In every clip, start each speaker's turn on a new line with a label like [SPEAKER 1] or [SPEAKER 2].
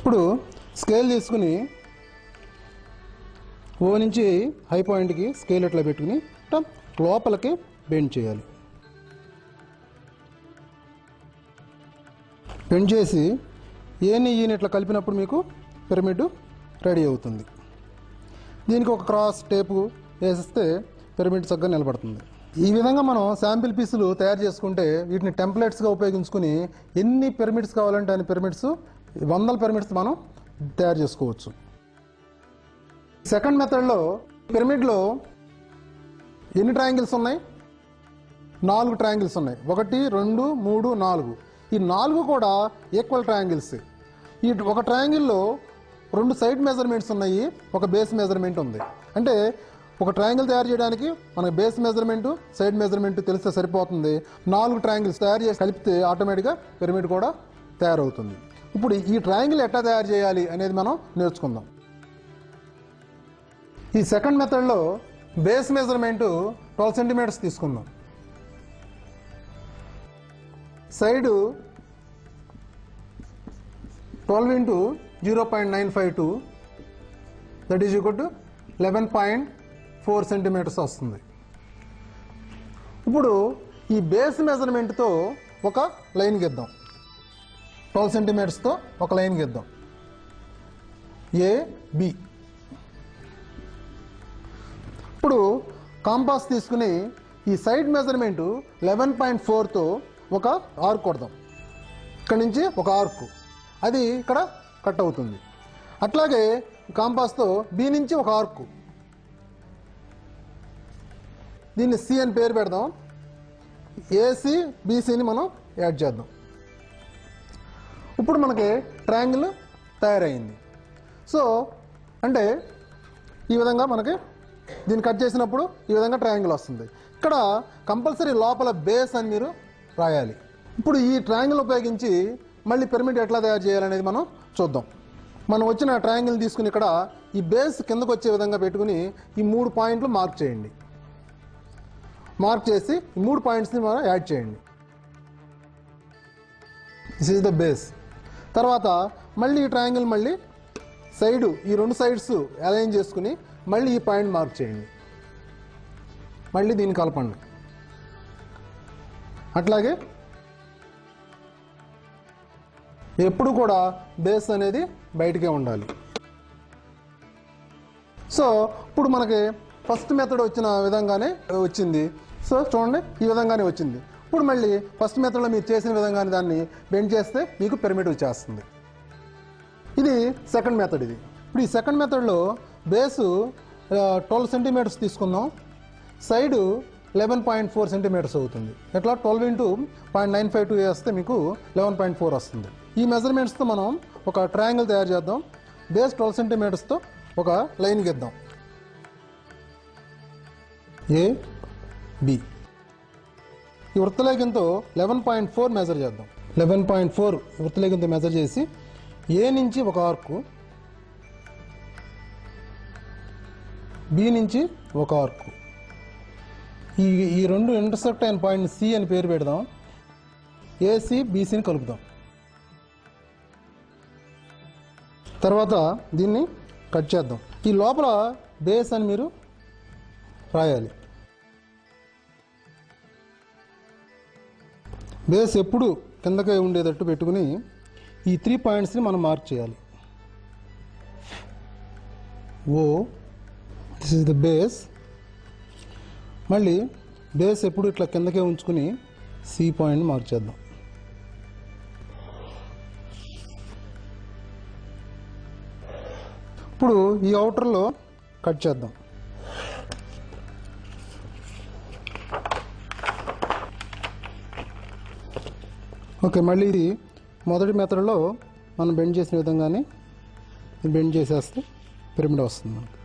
[SPEAKER 1] ఇప్పుడు స్కేల్ తీసుకుని ఓ నుంచి హై పాయింట్కి స్కేల్ ఇట్లా పెట్టుకుని లోపలికి బెండ్ చేయాలి. బెండ్ చేసి ఏని ఈని ఇట్లా కలిపినప్పుడు మీకు పిరమిడ్ రెడీ అవుతుంది. దీనికి ఒక క్రాస్ టేపు వేసిస్తే పిరమిడ్ చక్కగా నిలబడుతుంది. ఈ విధంగా మనం శాంపిల్ పీసులు తయారు చేసుకుంటే వీటిని టెంప్లెట్స్గా ఉపయోగించుకుని ఎన్ని పిరమిడ్స్ కావాలంటే అన్ని పిరమిడ్స్, వందల పిరమిడ్స్ మనం తయారు చేసుకోవచ్చు. సెకండ్ మెథడ్లో పిరమిడ్లో ఎన్ని ట్రయాంగిల్స్ ఉన్నాయి? 4 ట్రయాంగిల్స్ ఉన్నాయి. 1 2 3 4. ఈ 4 కూడా ఈక్వల్ ట్రయాంగిల్స్. ఈ ఒక ట్రయాంగిల్లో 2 సైడ్ మెజర్మెంట్స్ ఉన్నాయి, ఒక బేస్ మెజర్మెంట్ ఉంది. అంటే ఒక ట్రయాంగిల్ తయారు చేయడానికి మనకి బేస్ మెజర్మెంట్, సైడ్ మెజర్మెంట్ తెలిస్తే సరిపోతుంది. 4 ట్రయాంగిల్స్ తయారు చేసి కలిపితే ఆటోమేటిక్గా పిరమిడ్ కూడా తయారవుతుంది. ఇప్పుడు ఈ ట్రయాంగిల్ ఎట్లా తయారు చేయాలి అనేది మనం నేర్చుకుందాం. ఈ సెకండ్ మెథడ్లో బేస్ మెజర్మెంట్ 12 సెంటీమీటర్స్ తీసుకుందాం. Side 12 into 0.952 that is equal to 11.4 centimetres వస్తుంది. ఇప్పుడు ఈ బేస్ మెజర్మెంట్తో ఒక లైన్ గీద్దాం. 12 సెంటీమీటర్స్తో ఒక లైన్ గీద్దాం. AB. ఇప్పుడు కాంపాస్ తీసుకుని ఈ సైడ్ మెజర్మెంట్ 11.4తో ఒక ఆర్క్ కొడదాం. ఇక్కడి నుంచి ఒక ఆర్క్, అది ఇక్కడ కట్ అవుతుంది. అట్లాగే కాంపాస్తో బి నుంచి ఒక ఆర్క్, దీన్ని సి అని పేరు పెడదాం. ఏసీ బీసీని మనం యాడ్ చేద్దాం. ఇప్పుడు మనకి ట్రయాంగిల్ తయారైంది. సో అంటే ఈ విధంగా మనకి దీన్ని కట్ చేసినప్పుడు ఈ విధంగా ట్రయాంగిల్ వస్తుంది. ఇక్కడ కంపల్సరీ లోపల బేస్ అని మీరు రాయాలి. ఇప్పుడు ఈ ట్రయాంగిల్ ఉపయోగించి మళ్ళీ పిరమిడ్ ఎట్లా తయారు చేయాలనేది మనం చూద్దాం. మనం వచ్చిన ట్రయాంగిల్ తీసుకుని ఇక్కడ ఈ బేస్ కిందకు వచ్చే విధంగా పెట్టుకుని ఈ 3 పాయింట్లు మార్క్ చేయండి. మార్క్ చేసి ఈ 3 పాయింట్స్ని మనం యాడ్ చేయండి. This is the base. తర్వాత మళ్ళీ ఈ ట్రయాంగిల్ మళ్ళీ సైడు ఈ 2 సైడ్స్ అలైన్ చేసుకుని మళ్ళీ ఈ పాయింట్ మార్క్ చేయండి. మళ్ళీ దీన్ని కలపండి. అట్లాగే ఎప్పుడు కూడా బేస్ అనేది బయటకే ఉండాలి. సో ఇప్పుడు మనకి ఫస్ట్ మెథడ్ వచ్చిన విధంగానే వచ్చింది. సో చూడండి, ఈ విధంగానే వచ్చింది. ఇప్పుడు మళ్ళీ ఫస్ట్ మెథడ్లో మీరు చేసిన విధంగానే దాన్ని బెండ్ చేస్తే మీకు పిరమిడ్ వచ్చేస్తుంది. ఇది సెకండ్ మెథడ్. ఇది ఇప్పుడు ఈ సెకండ్ మెథడ్లో బేసు 12 సెంటీమీటర్స్ తీసుకుందాం. సైడు 11.4 సెంటీమీటర్స్ అవుతుంది. ఎట్లా 12 into 0.952 వేస్తే మీకు 11.4 వస్తుంది. ఈ మెజర్మెంట్స్తో మనం ఒక ట్రయాంగిల్ తయారు చేద్దాం. బేస్ 12 సెంటీమీటర్స్తో ఒక లైన్ గీద్దాం. AB. ఈ వృత్తలేఖంతో 11.4 మెజర్ చేద్దాం. 11.4 వృత్తలేఖంతో మెజర్ చేసి ఏ నుంచి ఒక ఆర్కు, బి నుంచి ఒక ఆర్కు, ఈ 2 ఇంటర్సెక్ట్ అయిన పాయింట్ సి అని పేరు పెడదాం. ఏసీ బీసీని కలుపుదాం. తర్వాత దీన్ని కట్ చేద్దాం. ఈ లోపల బేస్ అని మీరు రాయాలి. బేస్ ఎప్పుడు కిందకే ఉండేటట్టు పెట్టుకుని ఈ 3 పాయింట్స్ని మనం మార్క్ చేయాలి. ఓ, దిస్ ఇస్ ద బేస్. మళ్ళీ బేస్ ఎప్పుడు ఇట్లా కిందకే ఉంచుకుని సి పాయింట్ మార్క్ చేద్దాం. ఇప్పుడు ఈ అవుటర్లో కట్ చేద్దాం. ఓకే, మళ్ళీ ఇది మొదటి మెథడ్లో మనం బెండ్ చేసిన విధంగానే బెండ్ చేసేస్తే పిరమిడ్ వస్తుంది మనకు.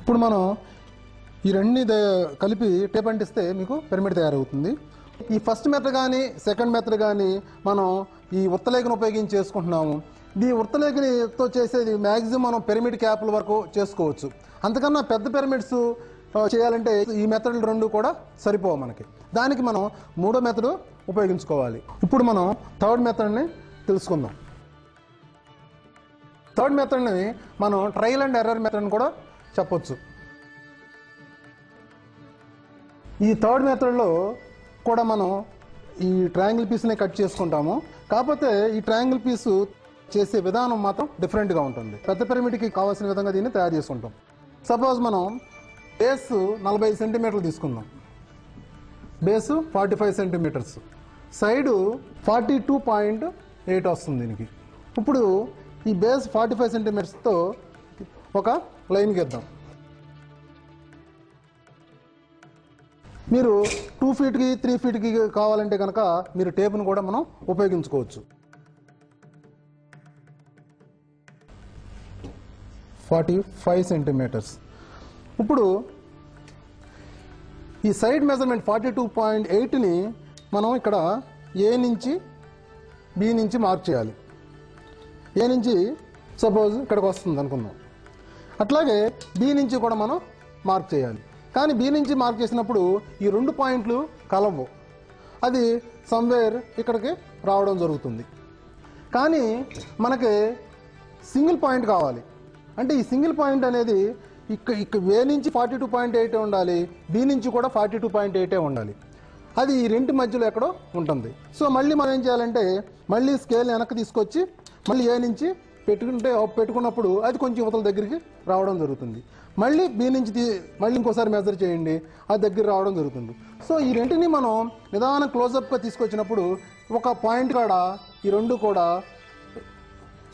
[SPEAKER 1] ఇప్పుడు మనం ఈ రెండుని కలిపి టేప్ అంటిస్తే మీకు పిరమిడ్ తయారవుతుంది. ఈ ఫస్ట్ మెథడ్ కానీ సెకండ్ మెథడ్ కానీ మనం ఈ ఉత్తలేఖను ఉపయోగించి చేసుకుంటున్నాము. ఈ ఉత్తలేఖనితో చేసేది మ్యాక్సిమం మనం పిరమిడ్ క్యాప్ల వరకు చేసుకోవచ్చు. అంతకన్నా పెద్ద పిరమిడ్స్ చేయాలంటే ఈ మెథడ్లు రెండు కూడా సరిపోవు మనకి. దానికి మనం మూడో మెథడ్ ఉపయోగించుకోవాలి. ఇప్పుడు మనం థర్డ్ మెథడ్ని తెలుసుకుందాం. థర్డ్ మెథడ్ని మనం ట్రయల్ అండ్ ఎర్రర్ మెథడ్ కూడా చెప్పొచ్చు. ఈ థర్డ్ మెథడ్లో కూడా మనం ఈ ట్రయాంగిల్ పీస్ని కట్ చేసుకుంటాము. కాకపోతే ఈ ట్రయాంగిల్ పీసు చేసే విధానం మాత్రం డిఫరెంట్గా ఉంటుంది. పెద్ద పిరమిడ్కి కావాల్సిన విధంగా దీన్ని తయారు చేసుకుంటాం. సపోజ్ మనం బేస్ 45 సెంటీమీటర్లు తీసుకుందాం. బేసు 45 సెంటీమీటర్స్, సైడు 42.8 వస్తుంది దీనికి. ఇప్పుడు ఈ బేస్ 45 సెంటీమీటర్స్తో ఒక లైన్ గీద్దాం. మీరు 2 ఫీట్కి 3 ఫీట్కి కావాలంటే కనుక మీరు టేప్ను కూడా మనం ఉపయోగించుకోవచ్చు. 45 సెంటీమీటర్స్. ఇప్పుడు ఈ సైడ్ మెజర్మెంట్ 42.8ని మనం ఇక్కడ ఏ నుంచి బి నుంచి మార్క్ చేయాలి. ఏ నుంచి సపోజ్ ఇక్కడికి వస్తుంది అనుకుందాం. అట్లాగే బి నుంచి కూడా మనం మార్క్ చేయాలి. కానీ బి నుంచి మార్క్ చేసినప్పుడు ఈ 2 పాయింట్లు కలవు, అది సమ్వేర్ ఇక్కడికి రావడం జరుగుతుంది. కానీ మనకి సింగిల్ పాయింట్ కావాలి. అంటే ఈ సింగిల్ పాయింట్ అనేది ఇక్కడ ఏ నుంచి 42.8 ఉండాలి, బి నుంచి కూడా 42.8 ఉండాలి. అది ఈ రెంటి మధ్యలో ఎక్కడో ఉంటుంది. సో మళ్ళీ మనం ఏం చేయాలంటే మళ్ళీ స్కేల్ వెనక్కి తీసుకొచ్చి మళ్ళీ ఏ నుంచి పెట్టుకున్నప్పుడు అది కొంచెం యువతల దగ్గరికి రావడం జరుగుతుంది. మళ్ళీ బి నుంచి మళ్ళీ ఇంకోసారి మెజర్ చేయండి, అది దగ్గర రావడం జరుగుతుంది. సో ఈ రెంటిని మనం నిదానం క్లోజప్గా తీసుకొచ్చినప్పుడు ఒక పాయింట్ కాడ ఈ రెండు కూడా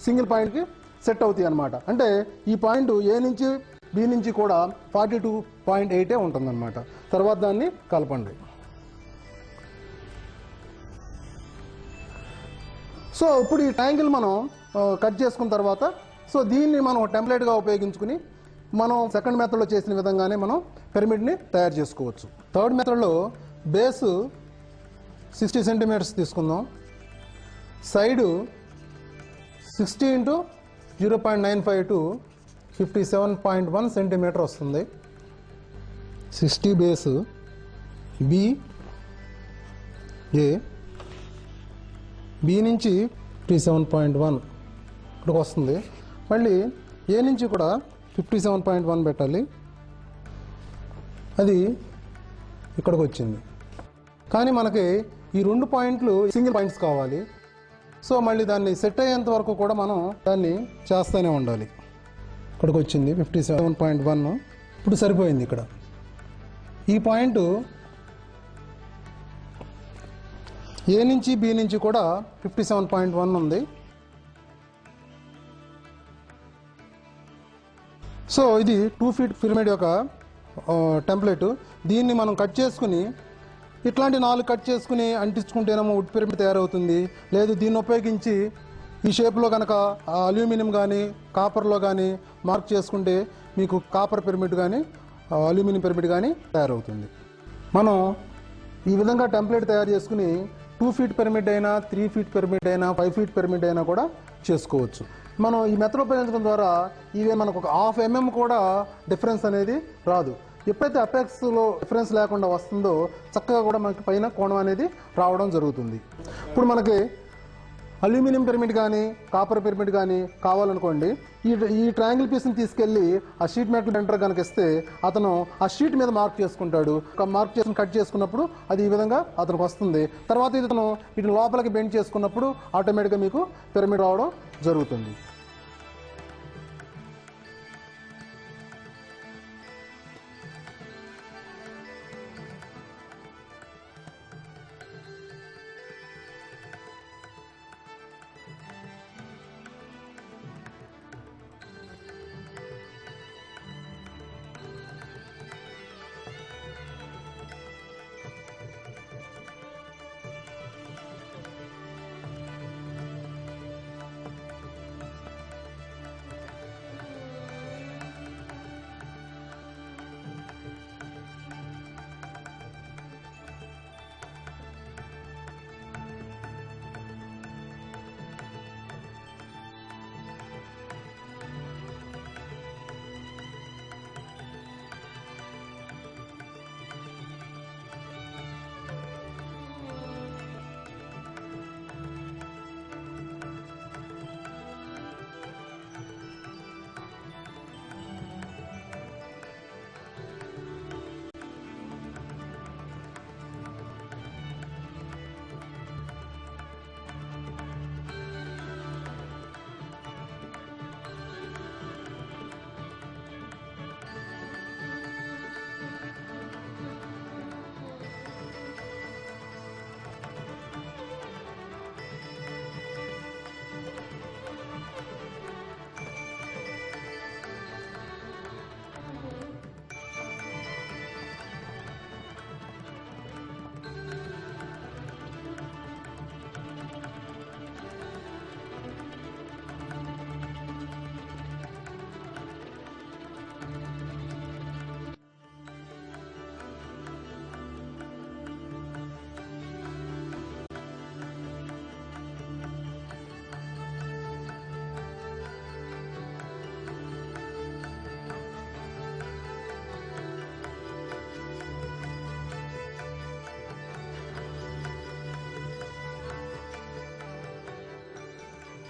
[SPEAKER 1] సింగిల్ పాయింట్కి సెట్ అవుతాయి అన్నమాట. అంటే ఈ పాయింట్ ఏ నుంచి బి నుంచి కూడా 42.8 ఉంటుందన్నమాట. తర్వాత దాన్ని కలపండి. సో ఇప్పుడు ఈ ట్రయాంగిల్ మనం కట్ చేసుకున్న తర్వాత సో దీన్ని మనం టెంప్లెట్గా ఉపయోగించుకుని మనం సెకండ్ మెథడ్లో చేసిన విధంగానే మనం పిరమిడ్ని తయారు చేసుకోవచ్చు. థర్డ్ మెథడ్లో బేసు 60 సెంటీమీటర్స్ తీసుకుందాం. సైడు 60 × 0.95 to 57.1 సెంటీమీటర్ వస్తుంది. 60 బేసు బి ఏ, బి నుంచి 57.1 ఇక్కడికి వస్తుంది. మళ్ళీ ఏ నుంచి కూడా 57.1 పెట్టాలి, అది ఇక్కడికి వచ్చింది. కానీ మనకి ఈ 2 పాయింట్లు సింగిల్ పాయింట్స్ కావాలి. సో మళ్ళీ దాన్ని సెట్ అయ్యేంత వరకు కూడా మనం దాన్ని చేస్తూనే ఉండాలి. ఇక్కడికి వచ్చింది 57.1. ఇప్పుడు సరిపోయింది. ఇక్కడ ఈ పాయింట్ ఏ నుంచి బి నుంచి కూడా 57.1 ఉంది. సో ఇది 2 ఫీట్ పిరమిడ్ యొక్క టెంప్లెట్. దీన్ని మనం కట్ చేసుకుని ఇట్లాంటి 4 కట్ చేసుకుని అంటించుకుంటేనేమో వుడ్ పిరమిడ్ తయారవుతుంది. లేదు దీన్ని ఉపయోగించి ఈ షేప్లో కనుక అల్యూమినియం కానీ కాపర్లో కానీ మార్క్ చేసుకుంటే మీకు కాపర్ పిరమిడ్ కానీ అల్యూమినియం పిరమిడ్ కానీ తయారవుతుంది. మనం ఈ విధంగా టెంప్లెట్ తయారు చేసుకుని 2 ఫీట్ పిరమిడ్ అయినా 3 ఫీట్ పిరమిడ్ అయినా 5 ఫీట్ పిరమిడ్ అయినా కూడా చేసుకోవచ్చు. మనం ఈ మెథడ్ ఉపయోగించడం ద్వారా ఇవే మనకు ఒక 1/2 mm కూడా డిఫరెన్స్ అనేది రాదు. ఎప్పుడైతే అపెక్స్లో డిఫరెన్స్ లేకుండా వస్తుందో చక్కగా కూడా మనకి పైన కోణం అనేది రావడం జరుగుతుంది. ఇప్పుడు మనకి అల్యూమినియం పిరమిడ్ కానీ కాపర్ పిరమిడ్ కానీ కావాలనుకోండి, ఈ ట్రయాంగిల్ పీస్ని తీసుకెళ్ళి ఆ షీట్ మెటల్ బెండర్ కనుక ఇస్తే అతను ఆ షీట్ మీద మార్క్ చేసుకుంటాడు. మార్క్ చేసుకుని కట్ చేసుకున్నప్పుడు అది ఈ విధంగా అతనికి వస్తుంది. తర్వాత ఇతను వీటిని లోపలికి బెండ్ చేసుకున్నప్పుడు ఆటోమేటిక్గా మీకు పిరమిడ్ రావడం జరుగుతుంది.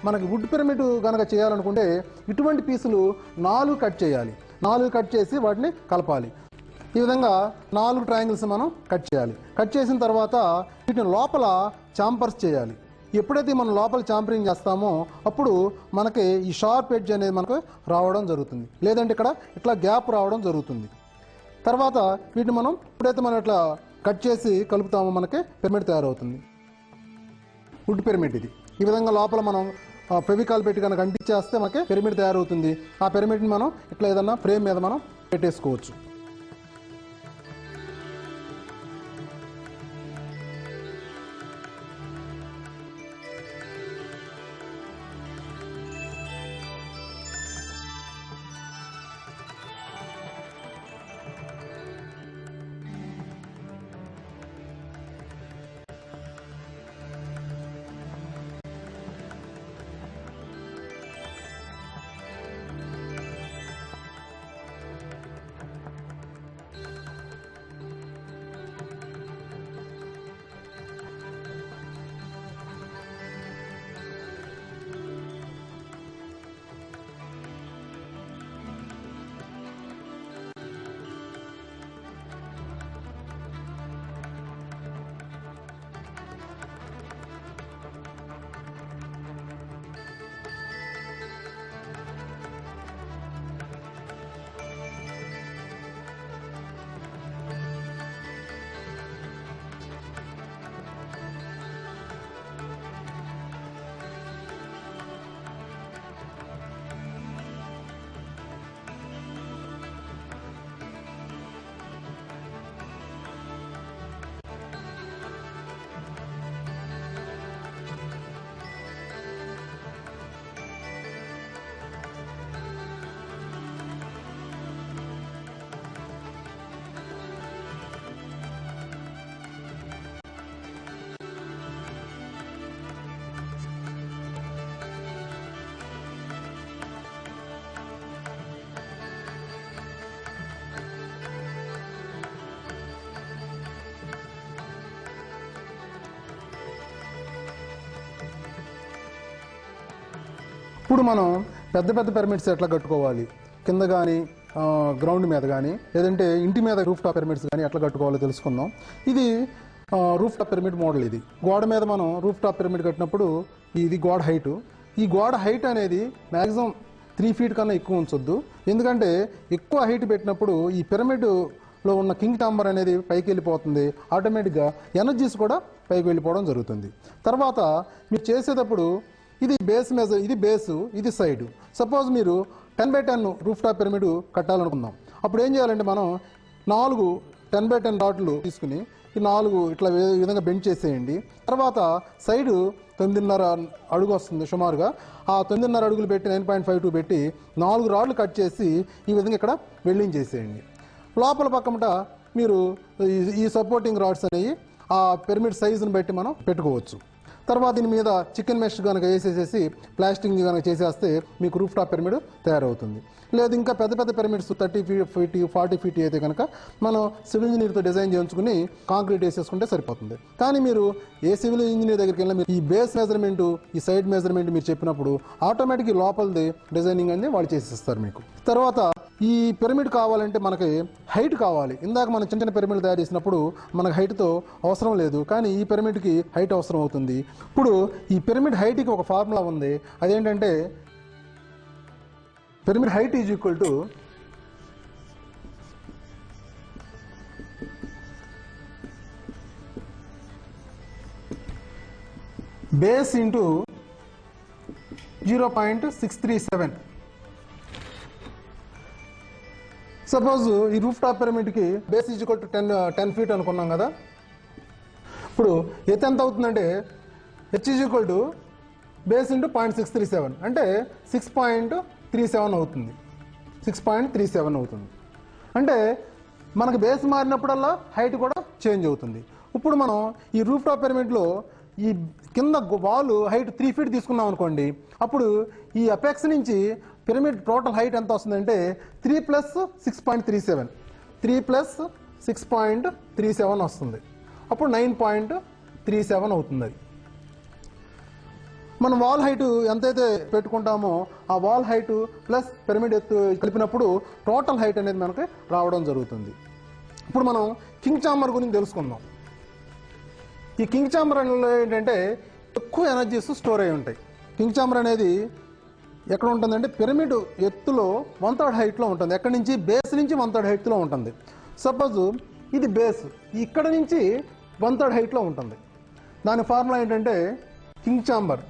[SPEAKER 1] మనకి వుడ్ పిరమిడ్ కనుక చేయాలనుకుంటే ఇటువంటి పీసులు 4 కట్ చేయాలి. 4 కట్ చేసి వాటిని కలపాలి. ఈ విధంగా 4 ట్రయాంగిల్స్ మనం కట్ చేయాలి. కట్ చేసిన తర్వాత వీటిని లోపల చాంపర్స్ చేయాలి. ఎప్పుడైతే మనం లోపల చాంపరింగ్ చేస్తామో అప్పుడు మనకి ఈ షార్ప్ ఎడ్జ్ అనేది మనకు రావడం జరుగుతుంది, లేదంటే ఇక్కడ ఇట్లా గ్యాప్ రావడం జరుగుతుంది. తర్వాత వీటిని మనం ఎప్పుడైతే మనం ఇట్లా కట్ చేసి కలుపుతామో మనకి పిరమిడ్ తయారవుతుంది. వుడ్ పిరమిడ్ ఇది. ఈ విధంగా లోపల మనం ఫెవికాల్ పెట్టి కనుక అంటించేస్తే మనకి పిరమిడ్ తయారవుతుంది. ఆ పిరమిడ్ని మనం ఇట్లా ఏదన్నా ఫ్రేమ్ మీద మనం పెట్టేసుకోవచ్చు. ఇప్పుడు మనం పెద్ద పెద్ద పిరమిడ్స్ ఎట్లా కట్టుకోవాలి, కింద కానీ గ్రౌండ్ మీద కానీ లేదంటే ఇంటి మీద రూఫ్ టాప్ పిరమిడ్స్ కానీ ఎట్లా కట్టుకోవాలో తెలుసుకుందాం. ఇది రూఫ్ టాప్ పిరమిడ్ మోడల్. ఇది గోడ మీద మనం రూఫ్ టాప్ పిరమిడ్ కట్టినప్పుడు ఇది గోడ హైట్. ఈ గోడ హైట్ అనేది మ్యాక్సిమం 3 feet కన్నా ఎక్కువ ఉంచొద్దు. ఎందుకంటే ఎక్కువ హైట్ పెట్టినప్పుడు ఈ పిరమిడ్లో ఉన్న కింగ్ టాంబర్ అనేది పైకి వెళ్ళిపోతుంది. ఆటోమేటిక్గా ఎనర్జీస్ కూడా పైకి వెళ్ళిపోవడం జరుగుతుంది. తర్వాత మీరు చేసేటప్పుడు ఇది బేస్ మెజర్, ఇది బేసు, ఇది సైడు. సపోజ్ మీరు 10x10 రూఫ్ టాప్ పిరమిడ్ కట్టాలనుకుందాం. అప్పుడు ఏం చేయాలంటే మనం 4 10x10 రాడ్లు తీసుకుని ఈ 4 ఇట్లా ఈ విధంగా బెండ్ చేసేయండి. తర్వాత సైడు 9.5 అడుగు వస్తుంది సుమారుగా. ఆ 9.5 అడుగులు పెట్టి 9.52 పెట్టి 4 రాడ్లు కట్ చేసి ఈ విధంగా ఇక్కడ వెల్డింగ్ చేసేయండి. లోపల పక్కమట మీరు ఈ సపోర్టింగ్ రాడ్స్ అనేవి ఆ పిరమిడ్ సైజుని బట్టి మనం పెట్టుకోవచ్చు. తర్వాత దీని మీద చికెన్ మెష్ కనుక వేసేసేసి ప్లాస్టింగ్ కనుక చేసేస్తే మీకు రూఫ్ టాప్ పిరమిడ్ తయారవుతుంది. లేదు ఇంకా పెద్ద పెద్ద పిరమిడ్స్ 30 feet 40 feet అయితే కనుక మనం సివిల్ ఇంజనీర్తో డిజైన్ చేయించుకుని కాంక్రీట్ వేసేసుకుంటే సరిపోతుంది. కానీ మీరు ఏ సివిల్ ఇంజనీర్ దగ్గరికి వెళ్ళినా మీరు ఈ బేస్ మెజర్మెంట్, ఈ సైడ్ మెజర్మెంట్ మీరు చెప్పినప్పుడు ఆటోమేటిక్ లోపలిది డిజైనింగ్ అనేది వాళ్ళు చేసిస్తారు మీకు. తర్వాత ఈ పిరమిడ్ కావాలంటే మనకి హైట్ కావాలి. ఇందాక మనం చిన్న చిన్న పిరమిడ్ తయారు చేసినప్పుడు మనకు హైట్తో అవసరం లేదు, కానీ ఈ పిరమిడ్కి హైట్ అవసరం అవుతుంది. ఇప్పుడు ఈ పిరమిడ్ హైట్కి ఒక ఫార్ములా ఉంది. అదేంటంటే pyramid height is equal to base into 0.637. Suppose ఈ రూఫ్ టాప్ పిరమిడ్కి base is equal to 10 feet అనుకున్నాం కదా. ఇప్పుడు ఎత్ ఎంత అవుతుందంటే H is equal to base into 0.637 అంటే 6.37 అవుతుంది. 6.37 అవుతుంది. అంటే మనకు బేస్ మారినప్పుడల్లా హైట్ కూడా చేంజ్ అవుతుంది. ఇప్పుడు మనం ఈ రూఫ్ టాప్ పిరమిడ్లో ఈ కింద వాల్ హైట్ 3 feet తీసుకున్నాం అనుకోండి. అప్పుడు ఈ అపెక్స్ నుంచి పిరమిడ్ టోటల్ హైట్ ఎంత వస్తుందంటే 3 + 6.37 3 + 6.37 వస్తుంది. అప్పుడు 9.37 అవుతుంది. అది మనం వాల్ హైట్ ఎంతైతే పెట్టుకుంటామో ఆ వాల్ హైట్ ప్లస్ పిరమిడ్ ఎత్తు కలిపినప్పుడు టోటల్ హైట్ అనేది మనకి రావడం జరుగుతుంది. ఇప్పుడు మనం కింగ్ చాంబర్ గురించి తెలుసుకుందాం. ఈ కింగ్ చాంబర్ ఏంటంటే ఎక్కువ ఎనర్జీస్ స్టోర్ అయి ఉంటాయి. కింగ్ చాంబర్ అనేది ఎక్కడ ఉంటుందంటే పిరమిడ్ ఎత్తులో 1/3 హైట్లో ఉంటుంది. ఎక్కడి నుంచి బేస్ నుంచి 1/3 హైట్లో ఉంటుంది. సపోజ్ ఇది బేస్, ఇక్కడ నుంచి 1/3 హైట్లో ఉంటుంది. దాని ఫార్ములా ఏంటంటే కింగ్ చాంబర్